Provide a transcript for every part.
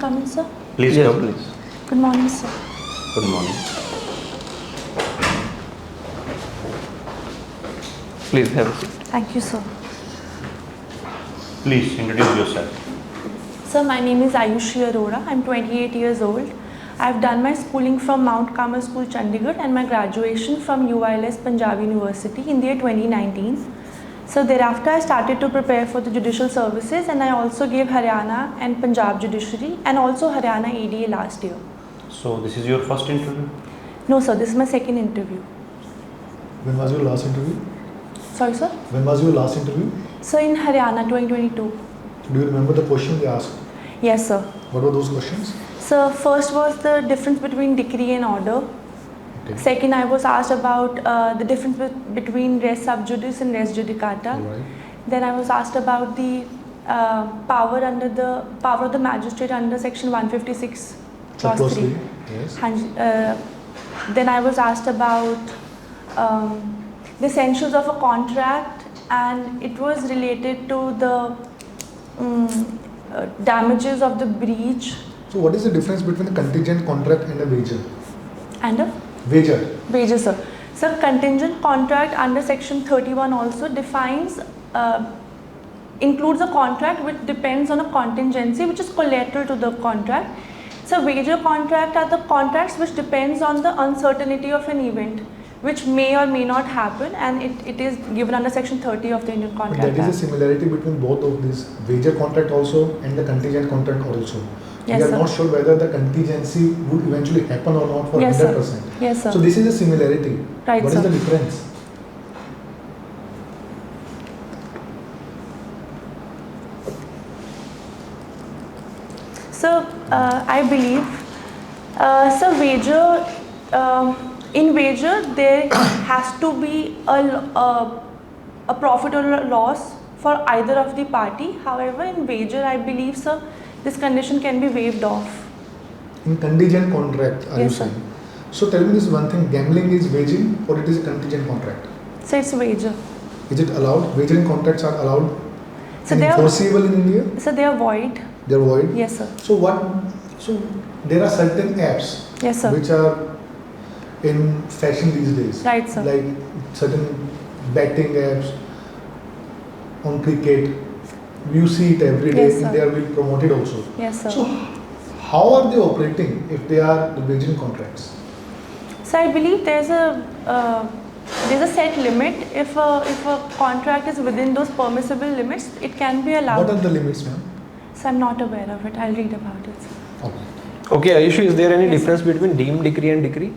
come in, sir? Please Yes, come. please. Good morning, sir. Good morning. Please have a seat. Thank you, sir. Please introduce yourself. Sir, my name is Ayushi Arora. I'm 28 years old. I've done my schooling from Mount Carmel School, Chandigarh, and my graduation from UILS Punjab University in the year 2019. So thereafter, I started to prepare for the judicial services, and I also gave Haryana and Punjab judiciary and also Haryana ADA last year. So this is your first interview? No, sir, this is my second interview. When was your last interview? Sorry, sir? When was your last interview? Sir, in Haryana 2022. Do you remember the question they asked? Yes, sir. What were those questions? So first was the difference between decree and order. Okay. Second, I was asked about the difference between res sub judice and res judicata. All right. Then I was asked about the power of the magistrate under section 156 clause 3. Yes. Then I was asked about the essentials of a contract, and it was related to the damages of the breach So what is the difference between a contingent contract and a wager? and a Wager. wages, sir. So contingent contract under section 31 also defines, includes a contract which depends on a contingency which is collateral to the contract. So wager contract are the contracts which depends on the uncertainty of an event which may or may not happen, and it is given under section 30 of the Indian But Contract that is a Act. similarity between both of these, wager contract also and the contingent contract also. Yes, we are sir. not sure whether the contingency would eventually happen or not for Yes, sir. 100%. Yes, sir. So this is a similarity. Right, What sir. is the difference? So I believe, so wager, in wager there has to be a profit or a loss for either of the party. However, in wager I believe, sir, this condition can be waived off. In contingent contract, are Yes, you sir. saying? So tell me this one thing, gambling is wagering or it is a contingent contract? So it's wager. Is it allowed? Wagering contracts are allowed So and they are, enforceable in India? so they are void. They are void? Yes, sir. So there are certain apps Yes, sir. which are in fashion these days. Right, sir. Like certain betting apps on cricket. You see it every day. Yes, sir. They are being promoted also. Yes, sir. So how are they operating if they are the wagering contracts? So I believe there's a set limit. If a contract is within those permissible limits, it can be allowed. What are the limits, ma'am? So I'm not aware of it. I'll read about it. Okay. Okay, Ayushi, is there any Yes, difference between deemed decree and decree?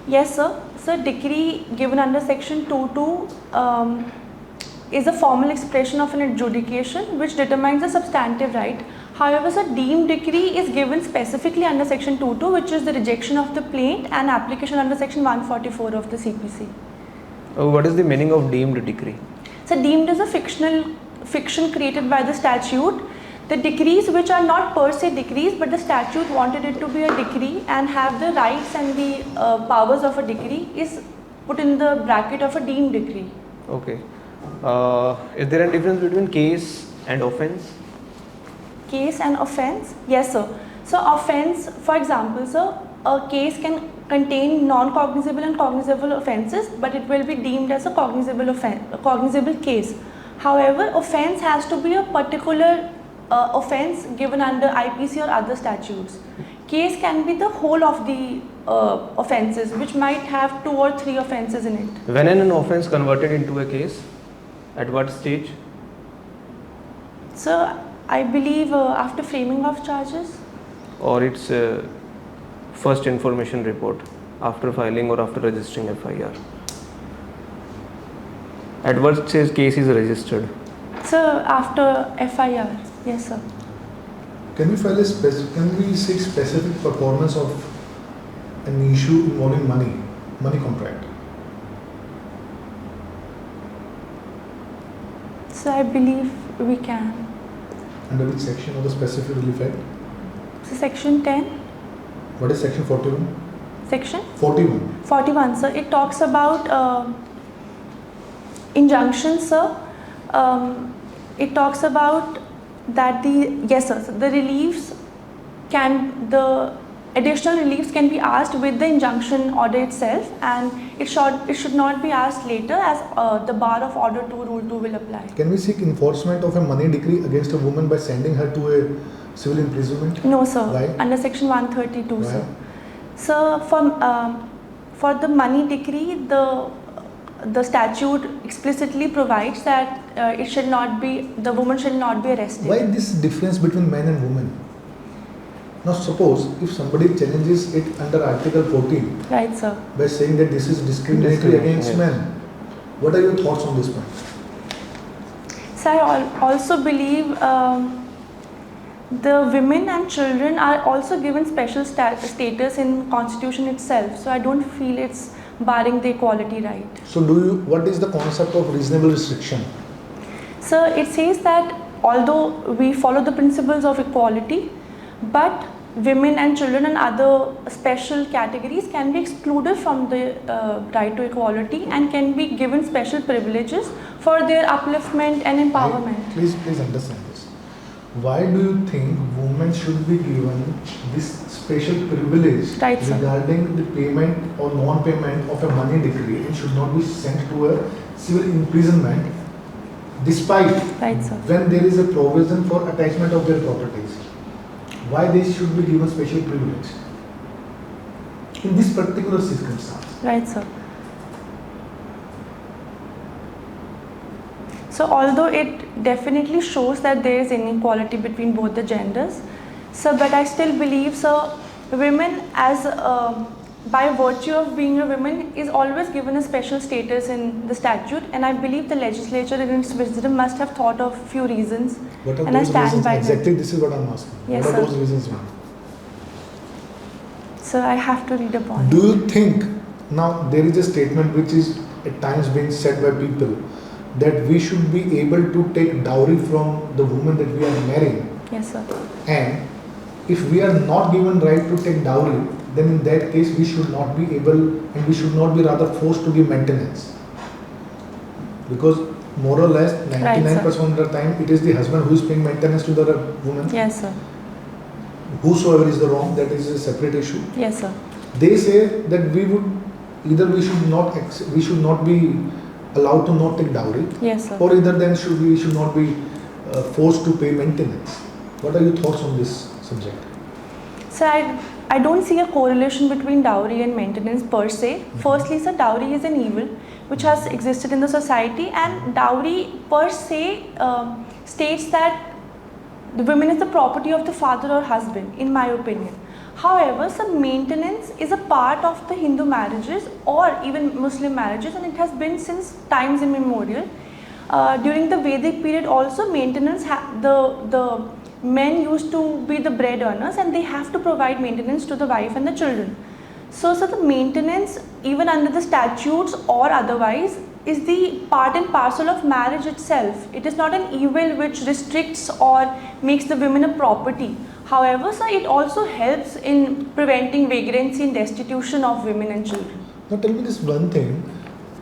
Yes, sir. So decree given under section 22 is a formal expression of an adjudication which determines a substantive right. However, sir, deemed decree is given specifically under section 22, which is the rejection of the plaint and application under section 144 of the CPC. What is the meaning of deemed decree? So deemed is a fiction created by the statute. The decrees which are not per se decrees, but the statute wanted it to be a decree and have the rights and the powers of a decree is put in the bracket of a deemed decree. Okay. Is there a difference between case and offense? Case and offense? Yes, sir. So offense, for example, sir, a case can contain non-cognizable and cognizable offences, but it will be deemed as a cognizable case. However, offence has to be a particular offence given under IPC or other statutes. Case can be the whole of the offences, which might have 2 or 3 offences in it. When an offense converted into a case, at what stage? So I believe after framing of charges. Or its first information report, after filing or after registering FIR? At what stage case is registered? So after FIR, yes, sir. Can we seek specific performance of an issue involving money contract? So I believe we can. Under which section of the specific relief act? So section 10, What is section 41? section 41. 41, sir. It talks about injunctions, sir. It talks about that yes, sir. So the reliefs the additional reliefs can be asked with the injunction order itself, and it should not be asked later, as the bar of order 2 rule 2 will apply. Can we seek enforcement of a money decree against a woman by sending her to a civil imprisonment? No, sir. Why? Under section 132, Why? sir. So for the money decree, the statute explicitly provides that the woman should not be arrested. Why this difference between men and women? Now suppose if somebody challenges it under Article 14 Right, sir. by saying that this is discriminatory against Yes. men, what are your thoughts on this point? So I also believe the women and children are also given special status in Constitution itself. So I don't feel it's barring the equality right. So what is the concept of reasonable restriction? So it says that although we follow the principles of equality, but women and children and other special categories can be excluded from the right to equality and can be given special privileges for their upliftment and empowerment. Please understand this. Why do you think women should be given this special privilege Right, sir. regarding the payment or non-payment of a money decree and should not be sent to a civil imprisonment, despite Right, sir. when there is a provision for attachment of their properties? Why they should be given special privilege in this particular circumstance? Right, sir. So although it definitely shows that there is inequality between both the genders, so but I still believe so women as by virtue of being a woman is always given a special status in the statute, and I believe the legislature in its wisdom must have thought of few reasons, What are and I those stand reasons? by Exactly, them. this is what I'm asking. Yes, what are sir. those reasons, ma'am? So I have to read upon Do it. you think, now there is a statement which is at times being said by people, that we should be able to take dowry from the woman that we are marrying, Yes, sir. and if we are not given right to take dowry, then in that case we should not be able, and we should not be rather forced to give maintenance, because more or less 99% of the time it is the husband who is paying maintenance to the woman. Yes, sir. Whosoever is the wrong, that is a separate issue. Yes, sir. They say that we should not be allowed to not take dowry, Yes, sir. or either then we should not be forced to pay maintenance. What are your thoughts on this subject? So I don't see a correlation between dowry and maintenance per se. Firstly, sir, dowry is an evil which has existed in the society, and dowry per se states that the woman is the property of the father or husband, in my opinion. However, some maintenance is a part of the Hindu marriages or even Muslim marriages, and it has been since times immemorial. During the Vedic period also, maintenance, the men used to be the bread earners, and they have to provide maintenance to the wife and the children. So the maintenance, even under the statutes or otherwise, is the part and parcel of marriage itself. It is not an evil which restricts or makes the women a property. However, sir, it also helps in preventing vagrancy and destitution of women and children. Now tell me this one thing.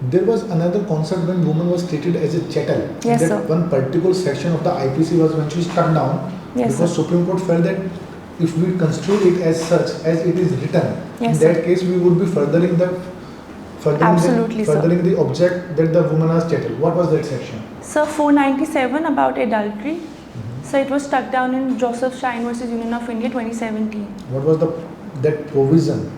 There was another concept when woman was treated as a chattel. Yes, that sir. one particular section of the IPC was eventually struck down, Yes, because sir. Supreme Court felt that if we construe it as such as it is written, Yes, in that sir. case we would be furthering Absolutely, sir. the object that the woman was chattel. What was that section? So 497 about adultery. So it was struck down in Joseph Shine versus Union of India 2017. What was that provision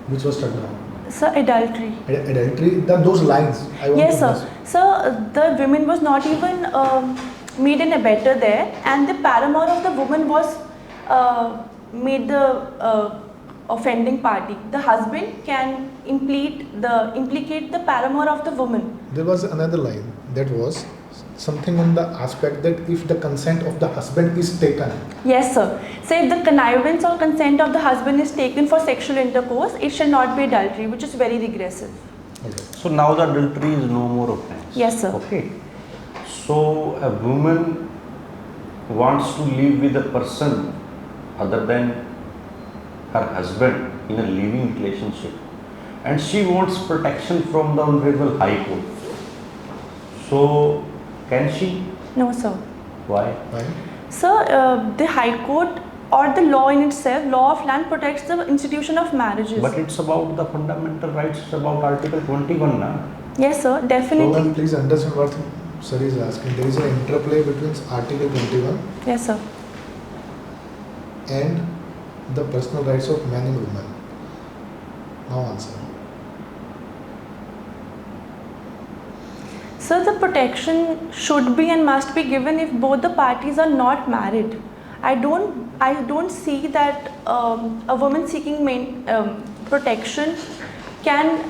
which was struck down? So adultery. Adultery, those lines. I want Yes, to sir. So the women was not even made an abettor there, and the paramour of the woman was made the offending party. The husband can implicate the paramour of the woman. There was another line that was something on the aspect that if the consent of the husband is taken. Yes, sir. So if the connivance or consent of the husband is taken for sexual intercourse, it shall not be adultery, which is very regressive. Okay. So now the adultery is no more offense. Yes, sir. Okay. So a woman wants to live with a person other than her husband in a living relationship, and she wants protection from the Honorable High Court. So can she? No, sir. Why? Why? So the High Court or the law in itself, law of land protects the institution of marriages. But it's about the fundamental rights, it's about Article 21, na? Yes, sir, So definitely. ma'am, please understand what sir is asking. There is an interplay between Article 21 Yes, sir. and the personal rights of man and woman. Now answer. So the protection should be and must be given if both the parties are not married. I don't see that a woman seeking protection can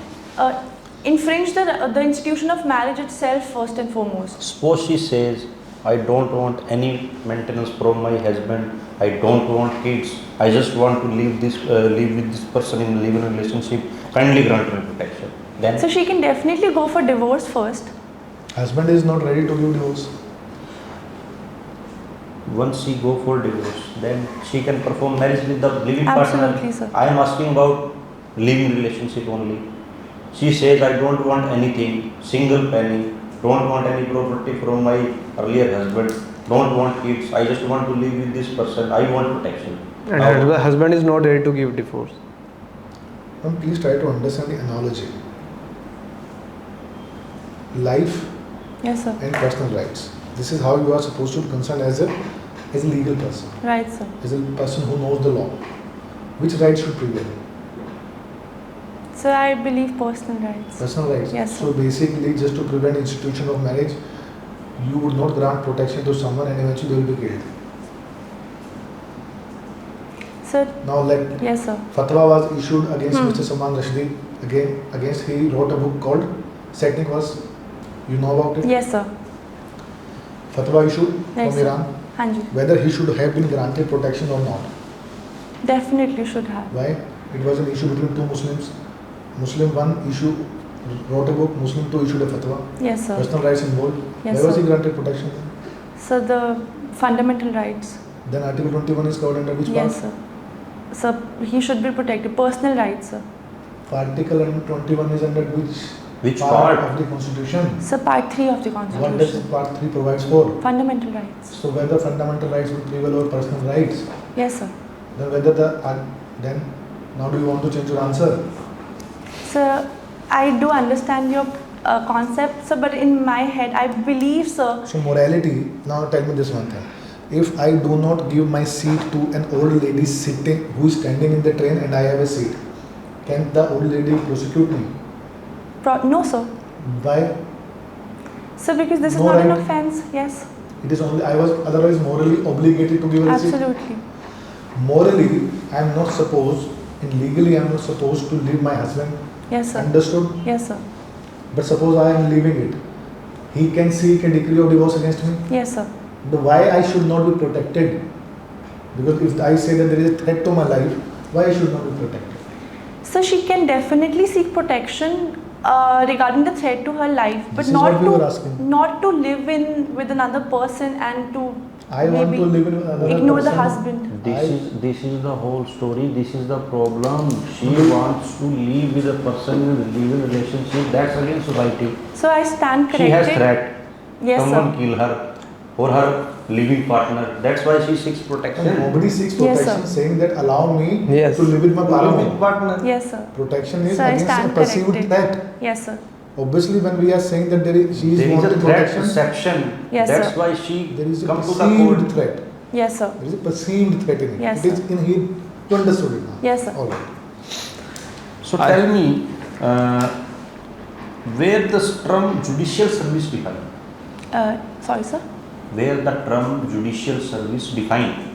infringe the institution of marriage itself first and foremost. Suppose she says, I don't want any maintenance from my husband, I don't want kids, I just want to live with this person in a living relationship, kindly grant me protection. Then So she can definitely go for divorce first. Husband is not ready to give divorce. once she go for divorce, then she can perform marriage with the living Absolutely, partner. sir. I am asking about living relationship only. She says, I don't want anything, single penny, don't want any property from my earlier husband, don't want kids, I just want to live with this person, I want protection. And Now- her husband is not ready to give divorce. Ma'am, please try to understand the analogy. Life Yes, sir. and personal rights. This is how you are supposed to be concerned as a legal person, Right, sir. as a person who knows the law. Which rights should prevail? So I believe personal rights. Personal rights. Yes, So sir. basically, just to prevent institution of marriage, you would not grant protection to someone and eventually they will be killed. So Now let yes, sir. fatwa was issued against Hmm. Mr. Salman Rushdie. Against he wrote a book called Setting Was. You know about it? Yes, sir. Fatwa issued Yes, from sir. Iran. Hanji. Whether he should have been granted protection or not. Definitely should have. Why? It was an issue between two Muslims. Muslim one wrote a book. Muslim two issued a fatwa. Yes, sir. Personal rights involved. Yes, Why was sir. he granted protection? So the fundamental rights. Then Article 21 is covered under which Yes, part? sir. So he should be protected. Personal rights, sir. Article 21 is under which part? of the Constitution? So part 3 of the What does Constitution. Part 3 provides for? Fundamental rights. So whether fundamental rights will prevail over personal rights, Yes, sir. then then now do you want to change your answer? So I do understand your concept, sir, but in my head, I believe, sir. So morality, now tell me this one thing. If I do not give my seat to an old lady who is standing in the train and I have a seat, can the old lady prosecute me? No, sir. Why? So because this is No not an right. offense. Yes, It is only I was otherwise morally obligated to give her a seat. absolutely. Morally, I am not supposed, and legally I am not supposed to leave my husband. Yes, sir. Understood? Yes, sir. But suppose I am leaving it. He can seek a decree of divorce against me. Yes, sir. But why I should not be protected? Because if I say that there is a threat to my life, why I should not be protected? So she can definitely seek protection regarding the threat to her life, but This is not what we were asking. not to live in with another person and to I want maybe to live in another ignore the person. husband. This is the whole story. This is the problem. She wants to live with a person in a living relationship. That's against society. So I stand She has corrected. threat. Yes, Someone sir. kill her or her living partner. That's why she seeks And protection. nobody seeks Yes, protection sir. saying that allow me Yes. to live with my partner. Yes, sir. Protection is So I against a stand perceived corrected. threat. Yes, sir. Obviously, when we are saying that she is There is a wanting threat protection, perception. Yes, That's sir. why she there is a come to the perceived court. threat. Yes, sir. There is a perceived threat in it. Yes, it is sir. in here. You understood it now? Yes, sir. All right. So tell me, where the term judicial service defined? Sorry, sir. Where the term judicial service defined?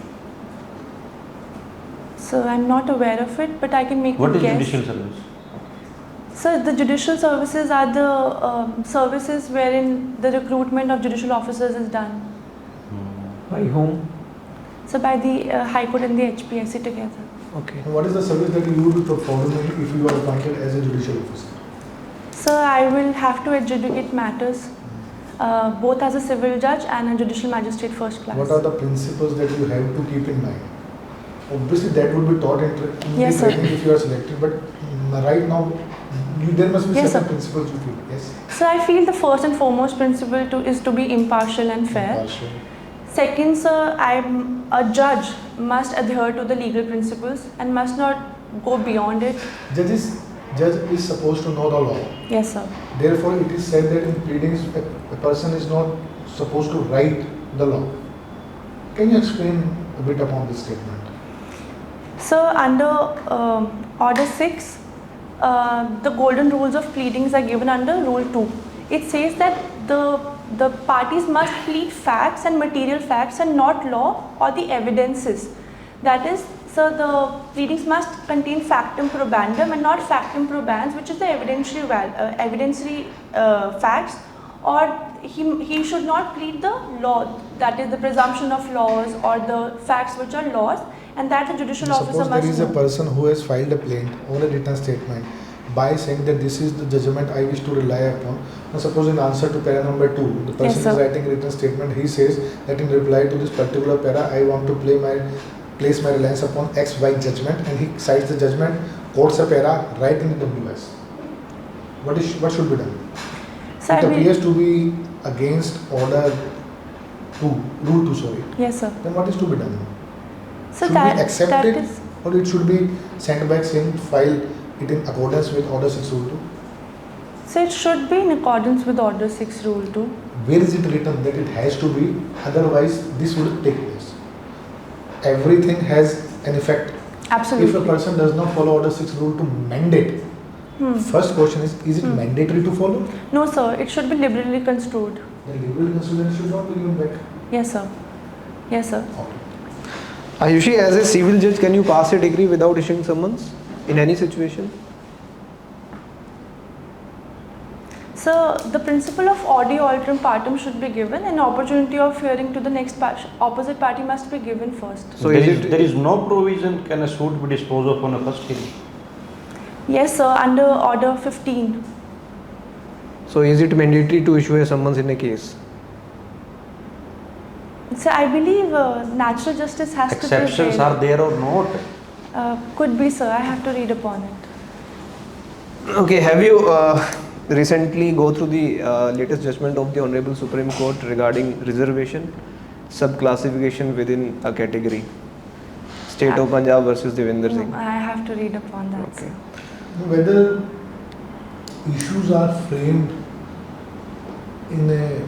So I'm not aware of it, but I can make What a is guess. judicial service? So the judicial services are the services wherein the recruitment of judicial officers is done. By whom? So by the High Court and the HPSC together. Okay. And what is the service that you would be performing if you are appointed as a judicial officer? So I will have to adjudicate matters both as a civil judge and a judicial magistrate first class. What are the principles that you have to keep in mind? Obviously, that would be taught in Yes, the sir. training if you are selected, but right now, there must be Yes, certain sir. principles you feel. Yes. So I feel the first and foremost principle is to be impartial and fair. Impartial. Second, sir, I'm a judge must adhere to the legal principles and must not go beyond it. Judge is supposed to know the law. Yes, sir. Therefore, it is said that in pleadings, a person is not supposed to write the law. Can you explain a bit upon this statement? So, under Order 6, the golden rules of pleadings are given under Rule 2. It says that the parties must plead facts and material facts and not law or the evidences. That is, so the pleadings must contain factum probandum and not factum probans, which is the evidentiary facts, or he should not plead the law, that is the presumption of laws or the facts which are laws, and that the judicial officer Suppose must there is a know. person who has filed a plaint or a written statement by saying that this is the judgment I wish to rely upon. Now suppose in answer to para number 2, the person Yes, is sir. writing a written statement, he says that in reply to this particular para, I want to place my reliance upon X, Y judgment, and he cites the judgment, quotes a para, right in the WS. What should be done? So It I will- appears to be against order 2, rule 2, sorry. Yes, sir. Then what is to be done? So Should that we accept that it, is. or it should be sent back saying file it in accordance with order 6 rule 2? So it should be in accordance with Order 6 Rule 2. Where is it written that it has to be, otherwise this would take place? Everything has an effect. If a Absolutely. person does not follow order 6 rule 2 mandate, first question is it mandatory to follow? No, sir. It should be liberally construed. Then liberal consideration should not be given back. Yes, sir. Yes, sir. Okay. Ayushi, as a civil judge, can you pass a decree without issuing summons in any situation? So the principle of audi alterum partem should be given, and opportunity of hearing to the next opposite party must be given first. So there is no provision can a suit be disposed of on a first hearing. Yes, sir. Under Order 15. So is it mandatory to issue a summons in a case? So I believe natural justice has Exceptions to are there or not? Could be, sir. I have to read upon it. Okay, have you recently go through the latest judgment of the Honorable Supreme Court regarding reservation subclassification within a category? State of Punjab versus Devendra No, Singh. I have to read upon that, Okay. sir. Whether issues are framed in a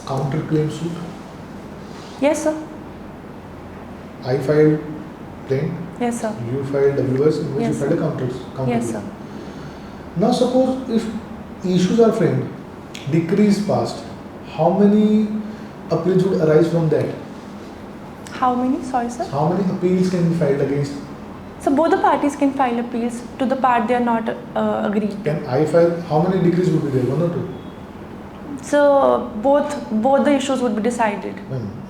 counterclaim suit, Yes, sir. I filed plaint, Yes, sir. you filed WS, in which Yes, you filed a sir. counterclaim. Yes, sir. Now suppose if issues are framed, decree is passed, how many appeals would arise from that? How many? Sorry, sir. How many appeals can be filed against? So both the parties can file appeals to the part they are not agreed. Can I file, how many decrees would be there, 1 or 2? So both the issues would be decided.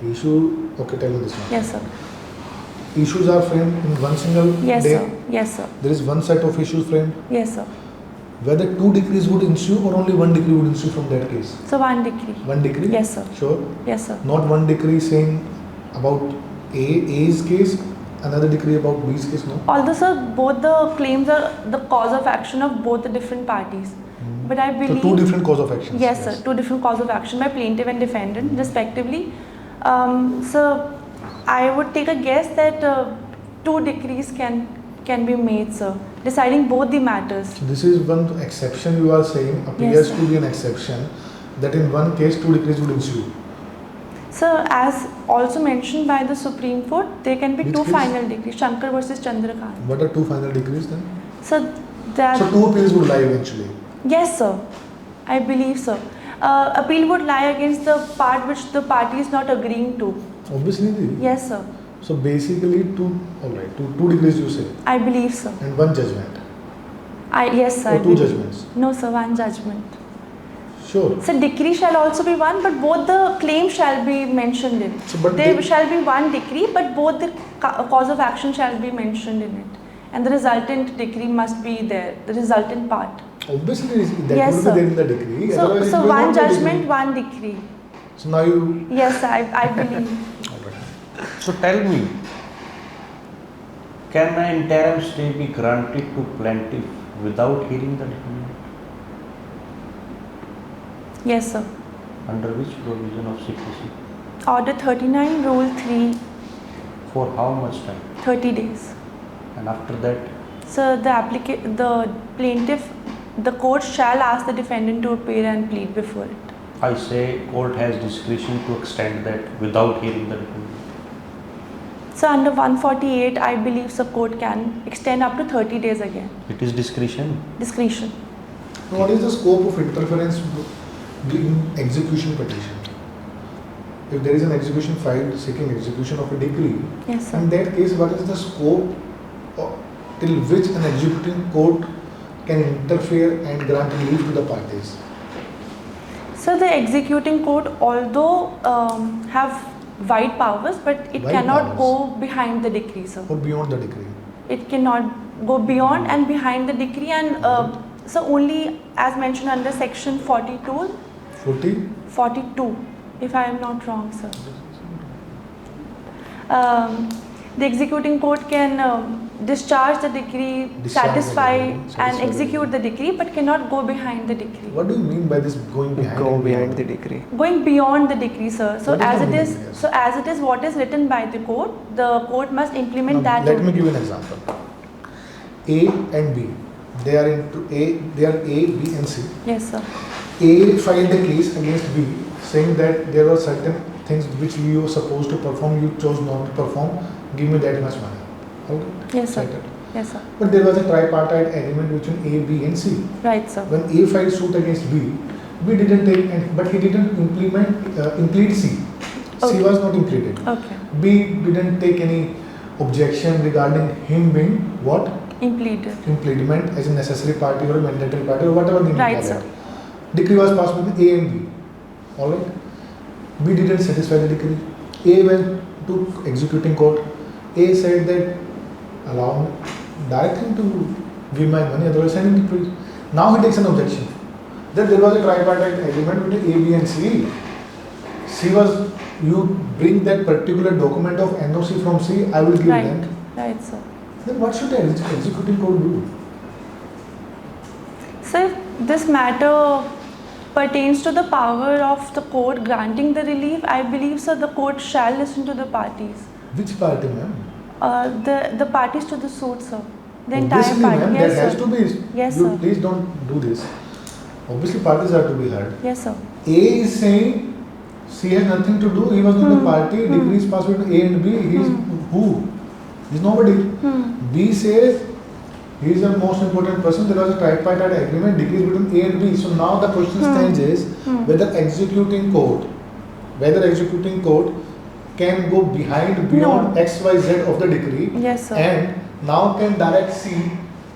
Issue, okay, tell me this one. Yes, sir. Issues are framed in one single Yes, day. sir. Yes, sir. There is one set of issues framed. Yes, sir. Whether 2 decrees would ensue or only 1 decree would ensue from that case. So one decree. 1 decree? Yes, sir. Sure. Yes, sir. Not 1 decree saying about A's case, another decree about B's case, no. Although, sir, both the claims are the cause of action of both the different parties. But I So believe. 2 different cause of actions. Yes, sir. 2 different cause of action by plaintiff and defendant, respectively. So I would take a guess that 2 decrees can be made, sir, deciding both the matters. So this is one exception you are saying appears Yes, sir. to be an exception, that in one case 2 decrees would ensue. So as also mentioned by the Supreme Court, there can be Which 2 case? final decrees, Shankar versus Chandrakant. What are 2 final decrees then? So that. So 2 appeals would lie eventually. Yes, sir. I believe so. Appeal would lie against the part which the party is not agreeing to. Obviously. Yes, sir. So basically 2, alright, 2 degrees you say, I believe so. and 1 judgment. Yes, sir. I Or 2 believe. judgments. No, sir. 1 judgment. Sure. So decree shall also be one, but both the claims shall be mentioned in. So, but there they- shall be one decree, but both the cause of action shall be mentioned in it, and the resultant decree must be there. The resultant part. Obviously that Yes, will sir. be there in the decree. So, otherwise it so will one not be judgment, decree. one decree. So now you. Yes, I believe. So tell me, can an interim stay be granted to plaintiff without hearing the defendant? Yes, sir. Under which provision of CPC? Order 39, Rule 3, For how much time? 30 days. And after that, So the plaintiff, the court shall ask the defendant to appear and plead before it. I say court has discretion to extend that without hearing the defendant. So under 148, I believe the court can extend up to 30 days again. It is discretion. Discretion. What is the scope of interference in execution petition? If there is an execution filed seeking execution of a decree, Yes, sir. in that case, what is the scope till which an executing court can interfere and grant relief to the parties? So the executing court, although have wide powers, but it Wide cannot powers. go behind the decree, sir. Or beyond the decree? It cannot go beyond and behind the decree, and so only as mentioned under section 42, 40? if I am not wrong, sir. The executing court can discharge the decree, Discharge the satisfy decree, and satisfy the execute the decree, but cannot go behind the decree. What do you mean by this going behind? Go and behind the beyond? decree. Going beyond the decree, sir. So What is as the it is, meaning, yes? so as it is, what is written by the court must implement Now, that. let me give you an example. A and B, they are A, B and C. Yes, sir. A filed a case against B saying that there were certain things which you were supposed to perform, you chose not to perform, give me that much money. Okay? Yes, sir. Settled. Yes, sir. But there was a tripartite agreement between A, B and C. Right, sir. When A filed suit against B, B didn't take, but he didn't include C. C Okay. was not included. Okay. B didn't take any objection regarding him being what? Implemented. Implement as a necessary party or a mandatory party or whatever they Right, call sir. it. Decree was passed between A and B. Alright? B didn't satisfy the decree. A went to executing court. A said that allow me, direct him to give my money, otherwise send him to prison. Now he takes an objection. Then there was a tripartite agreement between A, B and C. C was, you bring that particular document of NOC from C, I will give Right. them. Right, sir. Then what should the executing court do? Sir, this matter pertains to the power of the court granting the relief. I believe, sir, the court shall listen to the parties. Which party, ma'am? The parties to the suit, sir. The entire Obviously, party. ma'am, Yes, there has sir. to be. Yes, you sir. Please don't do this. Obviously, parties are to be heard. Yes, sir. A is saying C has nothing to do. He was not a party. Decree is passed between A and B. He is who? He is nobody. B says he is the most important person. There was a tripartite agreement. Decree is between A and B. So now the question stands is whether executing court can go beyond No. X, Y, Z of the decree. Yes, sir. And now can direct C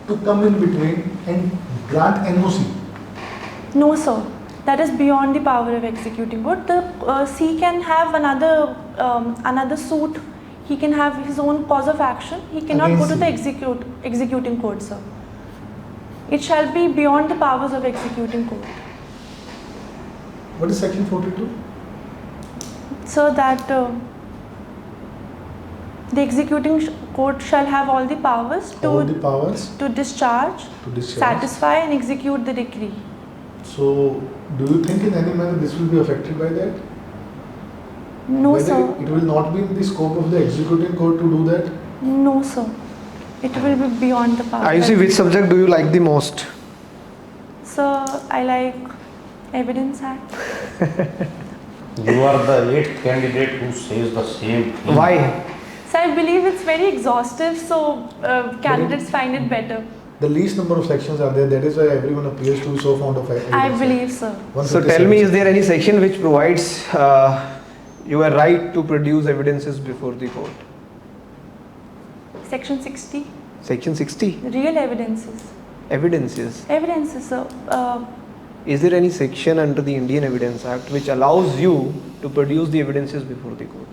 to come in between and grant NOC. No, sir. That is beyond the power of executing court. The C can have another suit. He can have his own cause of action. He cannot go to the executing court, sir. It shall be beyond the powers of executing court. What is section 42? So that the executing court shall have all the powers All the powers to discharge, to discharge. satisfy and execute the decree. So, do you think in any manner this will be affected by that? No, Whether sir. it will not be in the scope of the executing court to do that? No, sir. It will be beyond the power. Ayushi, which subject do you like the most? So I like Evidence Act. You are the 8th candidate who says the same thing. Why? So I believe it's very exhaustive, so candidates find it better. The least number of sections are there, that is why everyone appears to be so fond of evidence. I believe so. So tell me, is there any section which provides you a right to produce evidences before the court? Section 60, Section 60, real evidences. evidences. Evidences, sir. Is there any section under the Indian Evidence Act which allows you to produce the evidences before the court?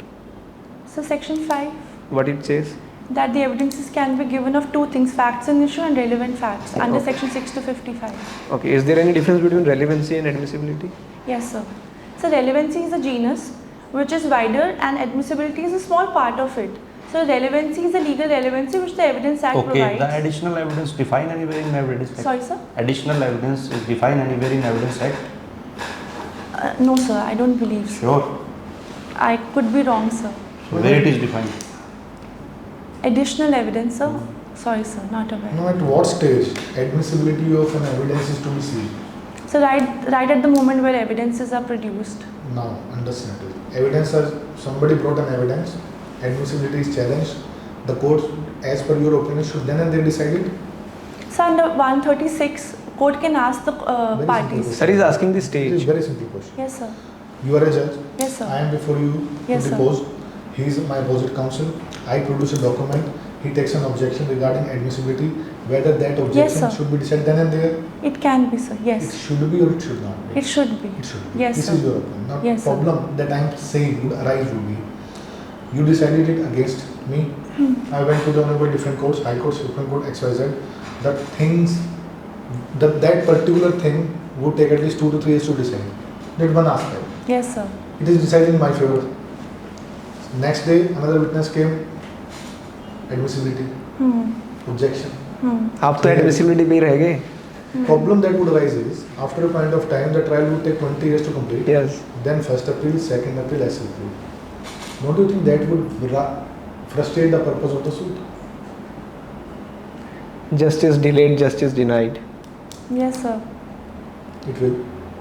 So Section 5, What it says? that the evidences can be given of two things, facts in issue and relevant facts, under Okay. Section 6 to 55. Okay, is there any difference between relevancy and admissibility? Yes, sir. So relevancy is a genus which is wider and admissibility is a small part of it. So relevancy is the legal relevancy which the Evidence Act Okay, provides. the additional evidence defined anywhere in Evidence Act? Sorry, sir? Additional evidence is defined anywhere in Evidence Act? No, sir, I don't believe so. Sure. I could be wrong, sir. So where it is defined? Additional evidence, sir? Sorry, sir, not aware. Now, at what stage admissibility of an evidence is to be seen? So right at the moment where evidences are produced. Now, understand it. Evidence as somebody brought an evidence, admissibility is challenged. The court, as per your opinion, should then and there decide it. So under 136, court can ask the Very parties. simple. Sir is asking the It is stage. very simple question. Yes, sir. You are a judge. Yes, sir. I am before you Yes, to sir. depose. He is my opposite counsel. I produce a document. He takes an objection regarding admissibility. Whether that objection sir. should be decided then and there. It can be, sir. It Yes. should be or it should not be. It should be. It should be. Yes, This sir. is your opinion. Now, Yes, sir. problem that I am saying would arise would be, you decided it against me. I went to the honorable different courts, High Court, Supreme Court, XYZ. That things, that particular thing would take at least 2 to 3 years to decide. Did one aspect. Yes, sir. It is decided in my favor. Next day, another witness came. Admissibility, Hmm. objection. आप तो admissibility पे ही रह गए. Problem that would arise is, after a point of time, the trial would take 20 years to complete. Yes. Then 1st April, 2nd April, as April. Don't you think that would frustrate the purpose of the suit? Justice delayed, justice denied. Yes, sir. It will.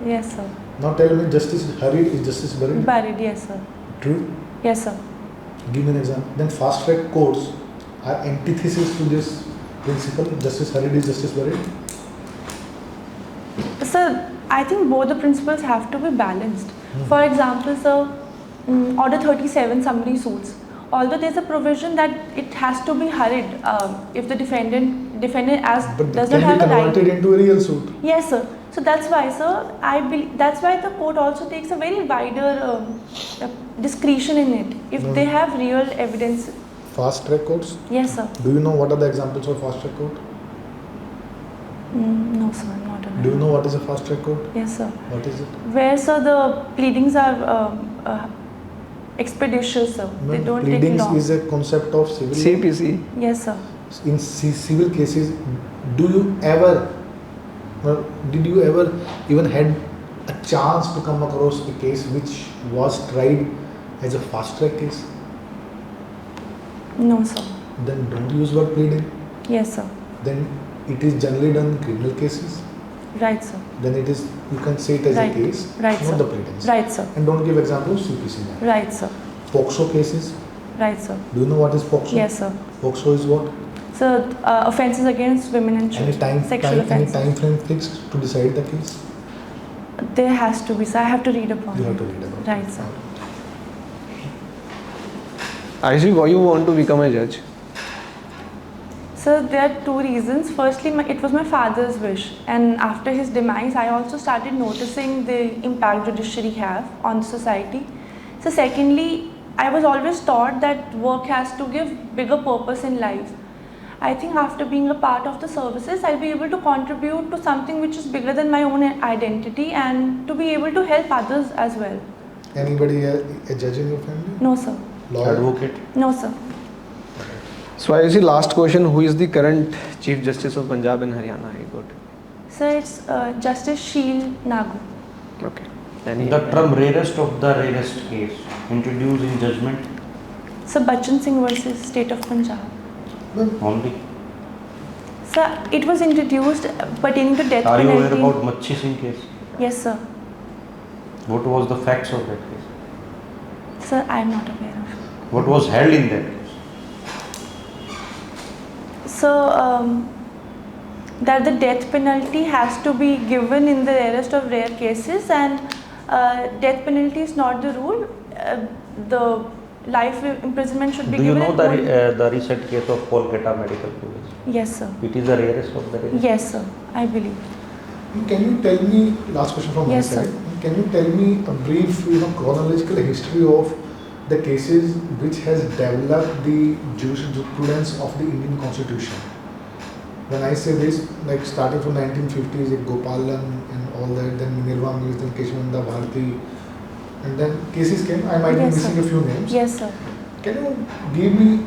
Yes, sir. Now tell me, justice hurried is justice buried? Buried. Yes, sir. True. Yes, sir. Give me an example. Then fast track courts are antithesis to this principle. Justice hurried is justice buried. Sir, I think both the principles have to be balanced. For example, sir, Order 37 summary suits. Although there's a provision that it has to be hurried if the defendant as But does that not can have be a right. converted into a real suit. Yes, sir. So that's why, sir, I believe that's why the court also takes a very wider discretion in it. If No. they have real evidence. Fast track courts. Yes, sir. Do you know what are the examples of fast track court? No, sir, I'm not aware. Do you know what is a fast track court? Yes, sir. What is it? Where, sir, the pleadings are expeditious, sir. They Ma'am, don't take pleadings long. is a concept of civil law. CPC. Yes, sir. In civil cases, do you ever, did you ever even had a chance to come across a case which was tried as a fast track case? No, sir. Then don't use word pleading. Yes, sir. Then it is generally done in criminal cases. Right, sir. Then it is, you can say it as Right. a case, Right, not sir. the pleadings. Right, sir. And don't give example of CPC. now. Right, sir. POXO cases, Right, sir. do you know what is POXO? Yes, sir. POXO is what? So, offences against women and Any children. Sexual any offences. time frame fixed to decide the case? There has to be, sir. I have to read upon You have it. to read about it. Right, sir. Ayushi, why you want to become a judge? So there are two reasons. Firstly, it was my father's wish, and after his demise, I also started noticing the impact judiciary have on society. So secondly, I was always taught that work has to give bigger purpose in life. I think after being a part of the services, I'll be able to contribute to something which is bigger than my own identity and to be able to help others as well. Anybody a judge in your family? No, sir. Lawyer? Advocate. No, sir. So Ayushi, last question: who is the current Chief Justice of Punjab and Haryana High Court? So it's Justice Sheel Nagu. Okay. Any The term rarest of the rarest case introduced in judgment So Bachchan Singh versus State of Punjab. only. So it was introduced pertaining to death Are you aware penalty. about Machi Singh case? Yes, sir. What was the facts of that case? Sir, I am not aware of. What was held in that case? So that the death penalty has to be given in the rarest of rare cases, and death penalty is not the rule. The life imprisonment should be Do you given. know and the recent case of Kolkata Medical College? Yes, sir. It is the rarest of the rarest. Yes, sir. I believe. Can you tell me, last question from Yes, my sir. side, can you tell me a brief chronological history of the cases which has developed the jurisprudence of the Indian Constitution? When I say this, like starting from 1950s, like Gopalan and all that, then Minerva Mills, then Keshwanda Bharati, and then cases came. I might Yes, be missing sir. a few names. Yes, sir. Can you give me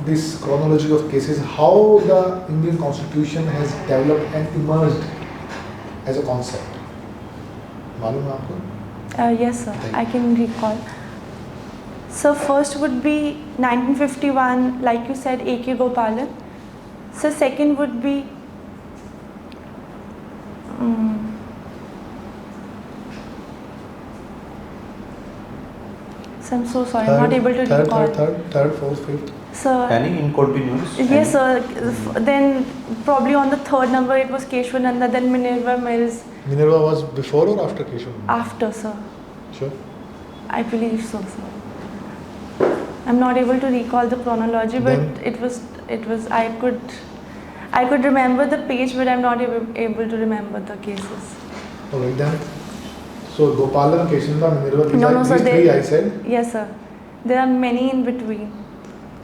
this chronology of cases, how the Indian Constitution has developed and emerged as a concept? मालूम है आपको? Yes, sir. Thank I can recall. So first would be 1951, like you said, A.K. Gopalan. So second would be so I'm so sorry, I'm not able to recall. Third, fourth, fifth. So Any in continuous? yes, sir. Then probably on the third number it was Keshwananda, then Minerva Mills. Minerva was before or after Keshav? After, sir. Sure. I believe so, sir. I'm not able to recall the chronology, but Then- it was I could remember the page, but I'm not able to remember the cases. Alright then. So Gopalan, Keshav, Minerva, No, sir. these three I said. Yes, sir. There are many in between.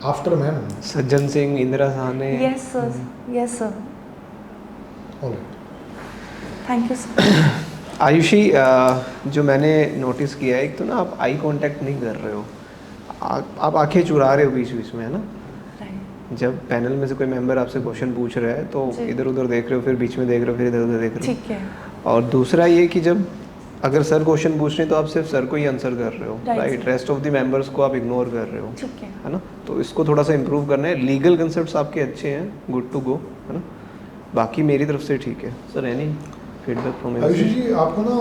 After ma'am. Sajjan Singh, Indira Sahni. Yes, sir. Yes, sir. Alright. Thank you, sir. Ayushi, जो मैंने notice किया है, एक तो ना आप eye contact नहीं कर रहे हो, आप आंखें चुरा रहे हो बीच बीच में, है ना. Right. जब पैनल में से कोई मेंबर आपसे क्वेश्चन पूछ रहा है तो जी। इधर उधर देख रहे हो, फिर बीच में देख रहे हो, फिर इधर उधर देख रहे ठीक है. हो. और दूसरा ये कि जब अगर सर क्वेश्चन पूछ रहे हैं तो आप सिर्फ सर को ही आंसर कर रहे हो, Right, right. sir. Rest of the members को आप इग्नोर कर रहे हो, ठीक है. है ना. तो इसको थोड़ा सा इम्प्रूव करना है. लीगल कंसेप्ट्स आपके अच्छे हैं, गुड टू गो, है ना. बाकी मेरी तरफ से ठीक है. Sir any feedback from Aayushi ji, आपको ना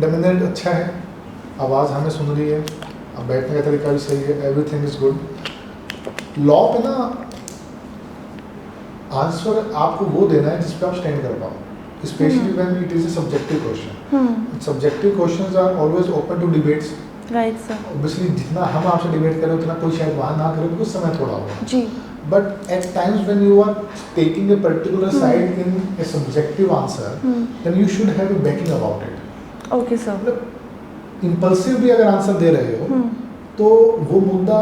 डोमिनेंट अच्छा है, आवाज़ हमें सुन रही है, अब बैठने का तरीका भी सही है, एवरीथिंग इज गुड. लॉ पे ना आंसर आपको वो देना है जिस पे आप स्टैंड कर पाओ, specially when it is a subjective question. Subjective questions are always open to debates. Right, sir. Obviously जितना हम आपसे डिबेट करें उतना कोई शायद वहाँ ना करे, कुछ समय थोड़ा होगा. जी. But at times when you are taking a particular side in a subjective answer, then you should have a backing about it. Okay, sir. मतलब impulsive भी अगर आंसर दे रहे हो तो वो मुद्दा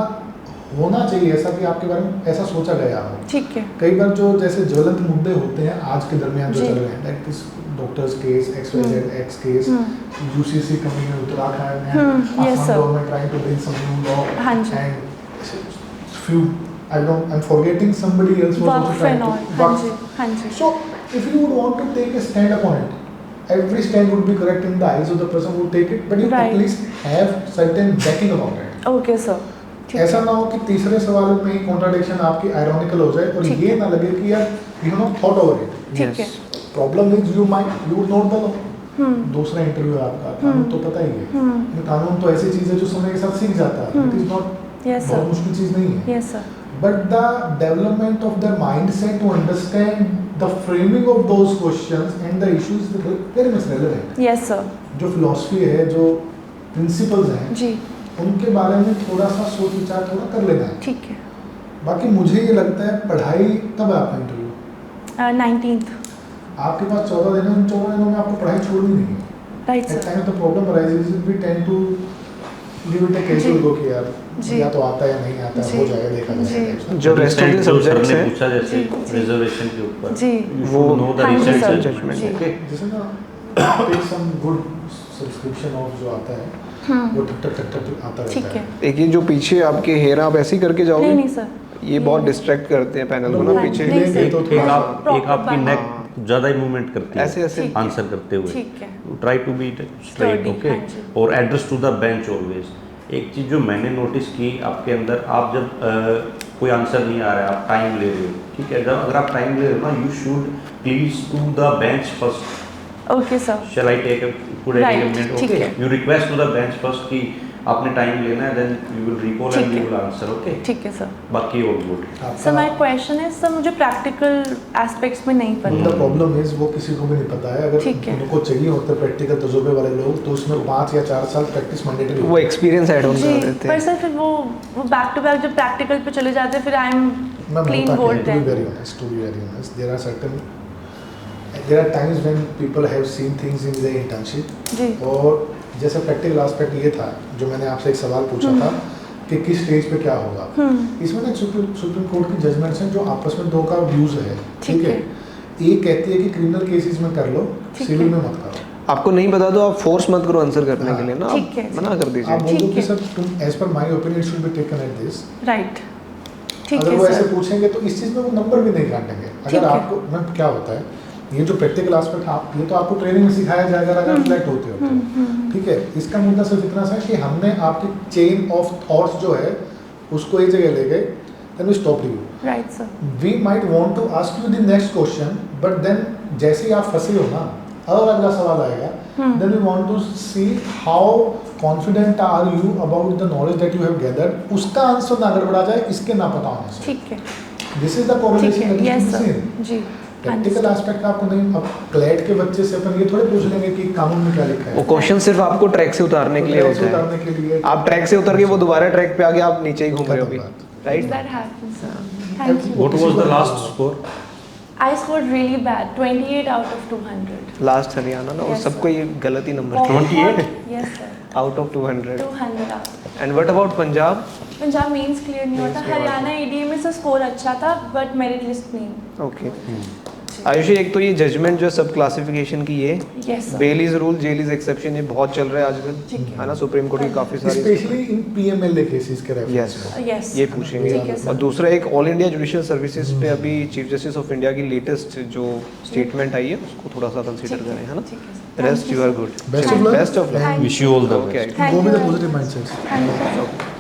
होना चाहिए ऐसा कि आपके बारे में ऐसा सोचा गया हो. ठीक है. कई बार जो जैसे ज्वलंत मुद्दे होते हैं आज के दरमियान जो जी। चल रहे हैं, like this doctors case, XYZ X case, UCC coming in Uttarakhand and yes, Assam sir. government trying to bring some new law, हाँ जी. and few I'm forgetting somebody else was also Waqf trying and to all. हाँ जी. हाँ जी. So if you would want to take a stand upon it, every stand would be correct in the eyes of the person who take it, but you Right. at least have certain backing about it. Okay, sir. ठीक ऐसा है. ना हो कि तीसरे सवाल में ही contradiction आपकी आयरॉनिकल हो जाए और ठीक ये है. ना लगे कि यार you know thought over it. ठीक है. Problem is you would note the law. दूसरा इंटरव्यू है आपका, कानून तो पता ही है. लेकिन कानून तो ऐसी चीज है जो समय के साथ सीख जाता है. इट इज नॉट Yes, बहुत sir. मुश्किल चीज नहीं है. Yes, sir. But the development of their mindset to understand the framing of those questions and the issues is very much relevant. Yes, sir. जो philosophy है, जो principles हैं, जी. उनके बारे में थोड़ा सा सोच विचार थोड़ा कर लेना है. ठीक है. बाकी मुझे ये लगता है पढ़ाई कब है आपका इंटरव्यू? 19th. आपके पास 14 दिन है, उन 14 दिनों में आपको पढ़ाई छोड़नी नहीं है. Right, At sir. times the problem arises we tend to give it a casual ji. go कि यार जी. या तो आता है या नहीं आता है, जी. हो जाएगा देखा जी. जाएगा. जो रेस्ट ऑफ द जो सर सब्जेक्ट्स ने हैं, पूछा जैसे जी, जी। रिजर्वेशन के ऊपर, जी. वो नो द हाँ जी, रिसेंट सर. जजमेंट. जी. ओके. जैसे ना take some good subscription of जो आता है वो ठक ठक ठक ठक आता ठीक रहता है. है. एक ये जो पीछे आपके हेयर आप ऐसे ही करके जाओगे, नहीं, नहीं, सर. ये बहुत डिस्ट्रैक्ट करते हैं पैनल को ना हाँ, पीछे. नहीं, सर. तो एक थोड़ा आप एक आपकी Proper नेक हाँ. ज़्यादा ही मूवमेंट करती है ऐसे ऐसे ठीक है. आंसर करते हुए. ठीक है. Try to be straight. Sturdy, okay. हाँ जी. और address to the bench always. एक चीज़ जो मैंने नोटिस की आपके अंदर, आप जब कोई आंसर नहीं आ रहा है, आप टाइम ले रहे हो, ठीक है. जब अगर आप टाइम ले रहे हो ना, you should please to the bench first. Okay, sir. Shall I take a could I take a Right, minute? ठीक Okay. है. You request to the bench first कि आपने टाइम लेना है, then you will recall ठीक and you है. will answer. Okay. ठीक है, सर. बाकी all good. Sir my question है, सर मुझे प्रैक्टिकल एस्पेक्ट्स में नहीं द पता. प्रॉब्लम इज वो किसी को भी नहीं पता है. अगर ठीक है. उनको चाहिए होते प्रैक्टिकल तजुर्बे वाले लोग तो उसमें 5 या 4 साल प्रैक्टिस मैंडेटरी. वो एक्सपीरियंस ऐड ऑन जी. कर देते पर हैं. सर फिर वो बैक टू बैक जब प्रैक्टिकल पे चले जाते हैं, फिर I am clean bowled to be then. very honest, there are certain there are times when people have seen things in their internship. जी. और जैसे प्रैक्टिकल एस्पेक्ट ये था जो मैंने आपसे एक सवाल पूछा था कि किस स्टेज पे क्या होगा. इसमें ना सुप्रीम कोर्ट की जजमेंट्स हैं जो आपस में दो का व्यूज है. ठीक है. एक कहती है कि क्रिमिनल केसेस में कर लो, ठीक सिविल है. में मत करो. आपको नहीं पता तो आप फोर्स मत करो आंसर करने हाँ. के लिए ना, ठीक है. आप मना कर आप दीजिए. बोल दो ठीक कि है. सर तुम as per my opinion should be taken at this. Right. ठीक अगर है वो ऐसे सर. पूछेंगे तो इस चीज़ में वो नंबर भी नहीं काटेंगे. ठीक अगर है. आपको मैं क्या होता है ये जो प्रैक्टिकल एस्पेक्ट आप ये तो आपको ट्रेनिंग में सिखाया जाएगा अगर आप सिलेक्ट होते हो तो। ठीक है, इसका मुद्दा सिर्फ इतना सा है कि हमने आपकी चेन ऑफ थॉट्स जो है उसको एक जगह ले गए, then we stop you. Right, sir. We might want to ask you the next question, but then जैसे ही आप फंसे हो ना, और अगला सवाल आएगा, then we want to see how confident are you about the knowledge that you have gathered. उसका आंसर ना गड़बड़ा जाए इसके ना पता होने से। ठीक है, दिस इज द ठीक कोरिलेशन है, that yes is sir. Missing. जी. प्रैक्टिकल एस्पेक्ट आपको नहीं, अब क्लैट के बच्चे से अपन ये थोड़े पूछ लेंगे कि कानून में क्या लिखा वो है। क्वेश्चन सिर्फ आपको ट्रैक से उतारने के लिए ट्रैक से होता है। उतारने के लिए आप ट्रैक से उतर के वो दोबारा ट्रैक पे आ गए, आप नीचे ही घूम रहे हो अभी, right? That happens, sir. Thank you. What was the last score? I scored really bad, 28 out of 200. Last Haryana ना, वो Yes, सबको sir. ये गलत ही नंबर बहुत- 28? Yes sir. Out of 200। 200 out. And what about Punjab? Punjab mains clear नहीं होता, Mains clear Haryana ADA में से स्कोर अच्छा था बट मेरिट लिस्ट नहीं. ओके आयुषी, एक तो ये जजमेंट जो सब क्लासिफिकेशन की ये Yes sir. Bail is rule jail is exception, ये बहुत चल रहा है ठीक आजकल, है। है ना? सुप्रीम कोर्ट की काफी सारी स्पेशली इन पीएमएलए केसेस के रेफरेंस Yes. में। Yes. ये पूछेंगे। ठीक है, और सर. दूसरा एक ऑल इंडिया जुडिशियल सर्विसेज पे अभी चीफ जस्टिस ऑफ इंडिया की लेटेस्ट जो स्टेटमेंट आई है उसको थोड़ा सा कंसीडर ठीक है, करें, है ना? ठीक है, sir. Rest Thank you you, are sir. Good. Best of luck. Best of luck. Thank Wish you all the Okay. best. Thank Go with you the very positive much. mindset. Thank you.